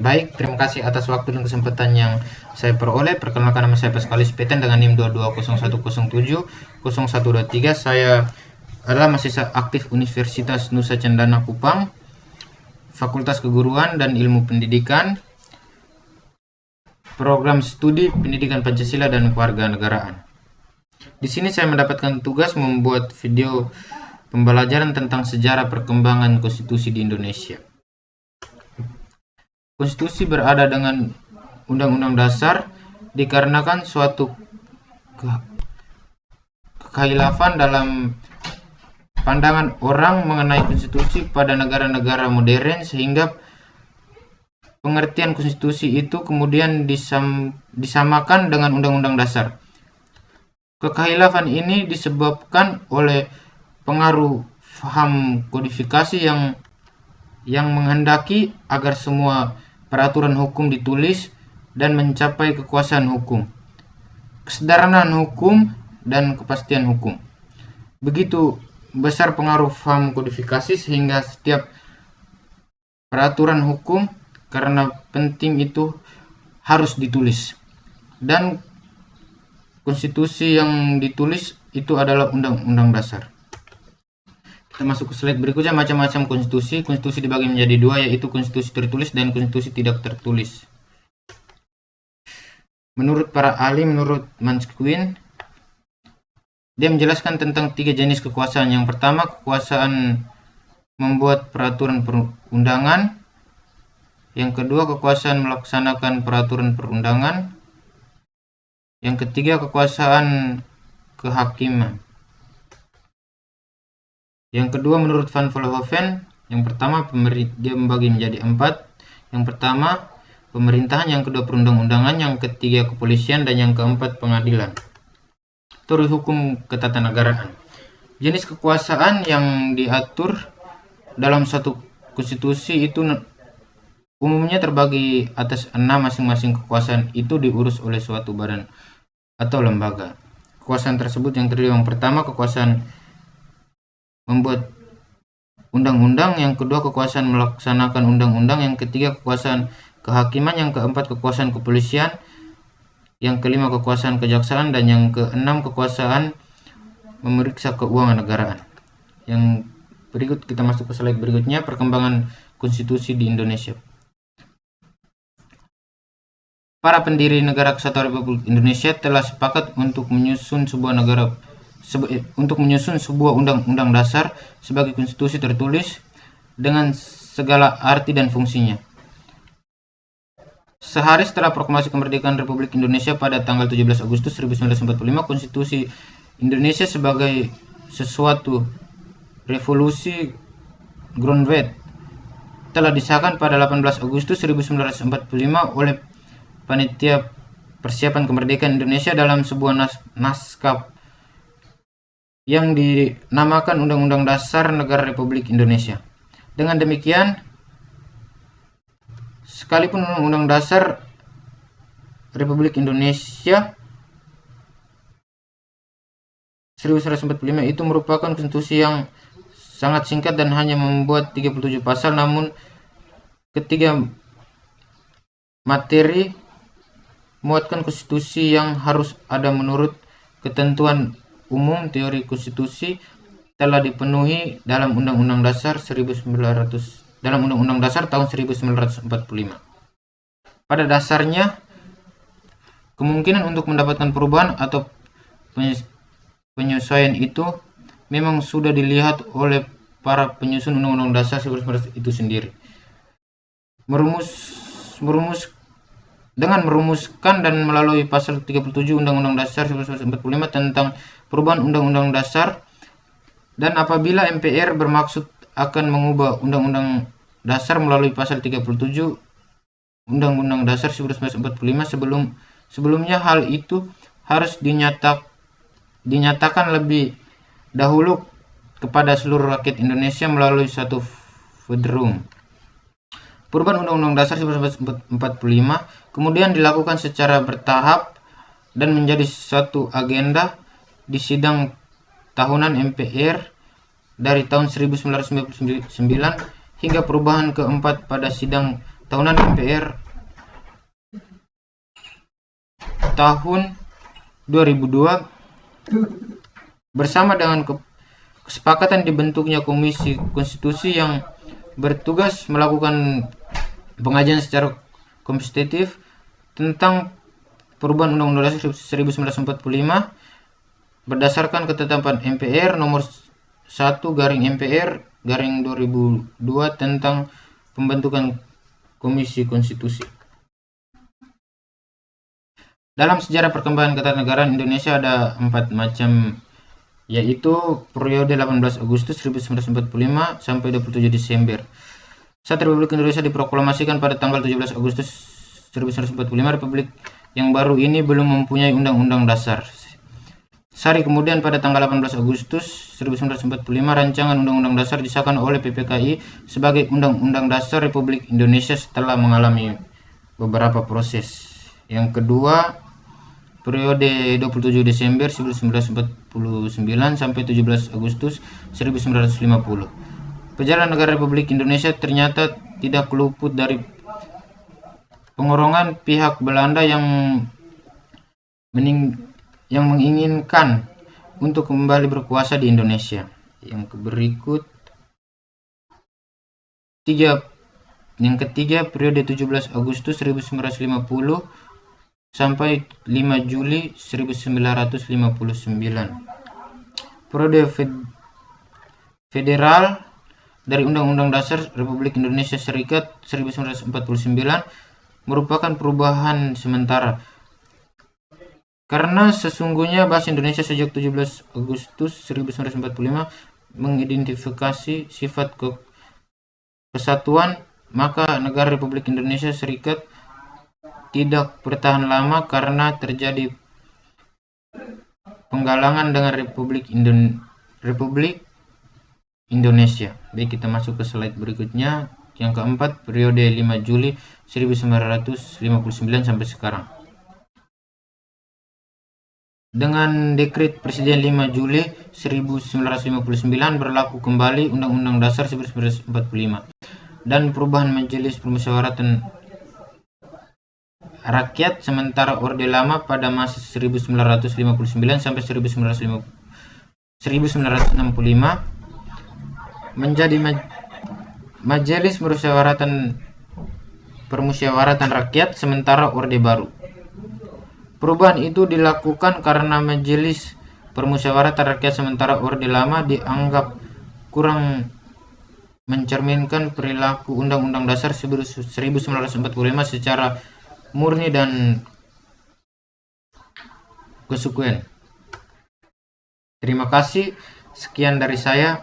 Baik, terima kasih atas waktu dan kesempatan yang saya peroleh. Perkenalkan, nama saya Pascalis Peten dengan NIM 2201070123. Saya adalah mahasiswa aktif Universitas Nusa Cendana Kupang, Fakultas Keguruan dan Ilmu Pendidikan, Program Studi Pendidikan Pancasila dan Kewarganegaraan. Di sini saya mendapatkan tugas membuat video pembelajaran tentang sejarah perkembangan konstitusi di Indonesia. Konstitusi berada dengan Undang-Undang Dasar dikarenakan suatu kekhilafan dalam pandangan orang mengenai konstitusi pada negara-negara modern, sehingga pengertian konstitusi itu kemudian disamakan dengan Undang-Undang Dasar. Kekhilafan ini disebabkan oleh pengaruh faham kodifikasi yang menghendaki agar semua peraturan hukum ditulis dan mencapai kekuasaan hukum, kesederhanaan hukum, dan kepastian hukum. Begitu besar pengaruh faham kodifikasi sehingga setiap peraturan hukum karena penting itu harus ditulis. Dan konstitusi yang ditulis itu adalah Undang-Undang Dasar. Kita masuk ke slide berikutnya. Macam-macam konstitusi. Konstitusi dibagi menjadi dua, yaitu konstitusi tertulis dan konstitusi tidak tertulis. Menurut para ahli, menurut Mansquin, dia menjelaskan tentang 3 jenis kekuasaan. Yang pertama, kekuasaan membuat peraturan perundangan. Yang kedua, kekuasaan melaksanakan peraturan perundangan. Yang ketiga, kekuasaan kehakiman. Yang kedua, menurut Van Vollenhoven, yang pertama dia membagi menjadi 4. Yang pertama, pemerintahan, yang kedua perundang-undangan, yang ketiga kepolisian, dan yang keempat pengadilan. Teori hukum ketatanegaraan. Jenis kekuasaan yang diatur dalam satu konstitusi itu umumnya terbagi atas 6. Masing-masing kekuasaan itu diurus oleh suatu badan atau lembaga. Kekuasaan tersebut yang terdiri, yang pertama kekuasaan membuat undang-undang, yang kedua kekuasaan melaksanakan undang-undang, yang ketiga kekuasaan kehakiman, yang keempat kekuasaan kepolisian, yang kelima kekuasaan kejaksaan, dan yang keenam kekuasaan memeriksa keuangan negaraan. Yang berikut kita masuk ke slide berikutnya, perkembangan konstitusi di Indonesia. Para pendiri Negara Kesatuan Republik Indonesia telah sepakat untuk menyusun sebuah undang-undang dasar sebagai konstitusi tertulis dengan segala arti dan fungsinya. Sehari setelah proklamasi kemerdekaan Republik Indonesia pada tanggal 17 Agustus 1945, konstitusi Indonesia sebagai sesuatu revolusi groundbreaking telah disahkan pada 18 Agustus 1945 oleh Panitia Persiapan Kemerdekaan Indonesia dalam sebuah naskah yang dinamakan Undang-Undang Dasar Negara Republik Indonesia. Dengan demikian, sekalipun Undang-Undang Dasar Republik Indonesia 1945 itu merupakan konstitusi yang sangat singkat dan hanya membuat 37 pasal, namun ketiga materi muatkan konstitusi yang harus ada menurut ketentuan umum teori konstitusi telah dipenuhi dalam Undang-Undang Dasar tahun 1945. Pada dasarnya, kemungkinan untuk mendapatkan perubahan atau penyesuaian itu memang sudah dilihat oleh para penyusun Undang-Undang Dasar 1945 itu sendiri. Dengan merumuskan dan melalui pasal 37 Undang-Undang Dasar 1945 tentang perubahan Undang-Undang Dasar, dan apabila MPR bermaksud akan mengubah Undang-Undang Dasar melalui pasal 37 Undang-Undang Dasar 1945, sebelumnya hal itu harus dinyatakan lebih dahulu kepada seluruh rakyat Indonesia melalui satu forum. Perubahan Undang-Undang Dasar 1945 kemudian dilakukan secara bertahap dan menjadi satu agenda di sidang tahunan MPR dari tahun 1999 hingga perubahan keempat pada sidang Tahunan MPR tahun 2002 bersama dengan kesepakatan dibentuknya Komisi Konstitusi yang bertugas melakukan pengajian secara kompetitif tentang perubahan Undang-Undang Dasar 1945 berdasarkan ketetapan MPR nomor 1/MPR/2002 tentang pembentukan Komisi Konstitusi. Dalam sejarah perkembangan ketatanegaraan Indonesia ada 4 macam, yaitu periode 18 Agustus 1945 sampai 27 Desember. Saat Republik Indonesia diproklamasikan pada tanggal 17 Agustus 1945, Republik yang baru ini belum mempunyai undang-undang dasar. Sehari kemudian pada tanggal 18 Agustus 1945, rancangan undang-undang dasar disahkan oleh PPKI sebagai Undang-Undang Dasar Republik Indonesia setelah mengalami beberapa proses. Yang kedua, periode 27 Desember 1949 sampai 17 Agustus 1950. Perjalanan negara Republik Indonesia ternyata tidak luput dari pengorongan pihak Belanda yang menginginkan untuk kembali berkuasa di Indonesia. Yang berikut yang ketiga, periode 17 Agustus 1950 sampai 5 Juli 1959. Periode federal dari Undang-Undang Dasar Republik Indonesia Serikat 1949 merupakan perubahan sementara. Karena sesungguhnya bahasa Indonesia sejak 17 Agustus 1945 mengidentifikasi sifat kesatuan, maka negara Republik Indonesia Serikat tidak bertahan lama karena terjadi penggalangan dengan Republik Indonesia. Baik, kita masuk ke slide berikutnya. Yang keempat, periode 5 Juli 1959 sampai sekarang. Dengan Dekret Presiden 5 Juli 1959 berlaku kembali Undang-Undang Dasar 1945 dan perubahan Majelis Permusyawaratan Rakyat sementara Orde Lama pada masa 1959 sampai 1965 menjadi Majelis Permusyawaratan Rakyat sementara Orde Baru. Perubahan itu dilakukan karena Majelis Permusyawaratan Rakyat sementara Orde Lama dianggap kurang mencerminkan perilaku Undang-Undang Dasar 1945 secara murni dan konsekuen. Terima kasih, sekian dari saya.